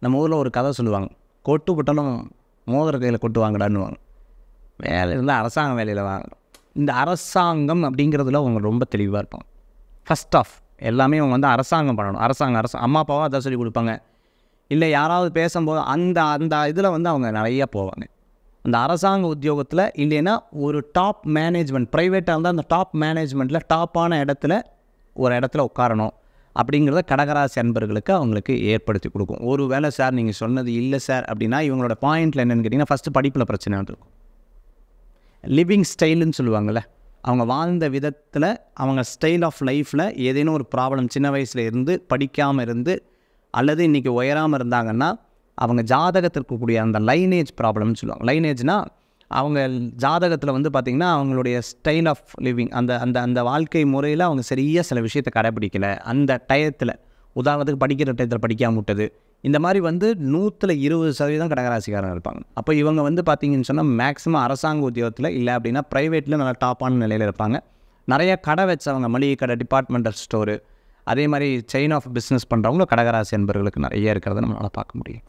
நம்ம ஊரில் ஒரு கதை சொல்லுவாங்க, கொட்டு போட்டாலும் மோதிர கையில் கொட்டு வாங்கடான்னுவாங்க. வேலை இருந்தால் அரசாங்க வேலையில் வாங்க. இந்த அரசாங்கம் அப்படிங்கிறதுல அவங்க ரொம்ப தெளிவாக இருப்பாங்க. ஃபஸ்ட் ஆஃப் எல்லாமே அவங்க வந்து அரசாங்கம் பண்ணணும். அரசாங்கம் அம்மா அப்பாவும் அதை சொல்லி கொடுப்பாங்க. இல்லை யாராவது பேசும்போது அந்த அந்த இதில் வந்து அவங்க நிறையா போவாங்க. அந்த அரசாங்க உத்தியோகத்தில் இல்லைன்னா ஒரு டாப் மேனேஜ்மெண்ட், ப்ரைவேட்டாக இருந்தால் அந்த டாப் மேனேஜ்மெண்ட்டில் டாப்பான ஒரு இடத்துல உட்காரணும் அப்படிங்கிறத கடகராசி அன்பர்களுக்கு அவங்களுக்கு ஏற்படுத்தி கொடுக்கும். ஒரு வேளை சார் நீங்கள் சொன்னது இல்லை சார் அப்படின்னா இவங்களோட பாயிண்டில் என்னென்னு கேட்டிங்கன்னா, ஃபஸ்ட்டு படிப்பில் பிரச்சனை இருக்கும். லிவிங் ஸ்டைலுன்னு சொல்லுவாங்கள்ல, அவங்க வாழ்ந்த விதத்தில் அவங்க ஸ்டைல் ஆஃப் லைஃப்பில் ஏதேனும் ஒரு ப்ராப்ளம் சின்ன வயசில் இருந்து படிக்காமல் இருந்து அல்லது இன்றைக்கி உயராமல் இருந்தாங்கன்னா அவங்க ஜாதகத்தில் இருக்கக்கூடிய அந்த லைனேஜ் ப்ராப்ளம்னு சொல்லுவாங்க. லைனேஜ்னால் அவங்க ஜாதகத்தில் வந்து பார்த்திங்கன்னா அவங்களுடைய ஸ்டைல் ஆஃப் லிவிங் அந்த அந்த அந்த வாழ்க்கை முறையில் அவங்க சரியாக சில விஷயத்தை கடைப்பிடிக்கலை. அந்த டயத்தில் உதாரணத்துக்கு படிக்கிற டயத்தில் படிக்காமல் விட்டது, இந்த மாதிரி வந்து 120% கடகராசிக்காரங்க இருப்பாங்க. அப்போ இவங்க வந்து பார்த்திங்கன்னு சொன்னால் மேக்ஸிமம் அரசாங்க உத்தியோகத்தில் இல்லை அப்படின்னா ப்ரைவேட்டில் நல்லா டாப்பான நிலையில் இருப்பாங்க. நிறைய கடை வச்சவங்க, மளிகை கடை, டிபார்ட்மெண்டல் ஸ்டோரு, அதே மாதிரி செயின் ஆஃப் பிஸ்னஸ் பண்ணுறவங்களும் கடகராசி என்பவர்களுக்கு நிறைய இருக்கிறத நம்மளால் பார்க்க முடியும்.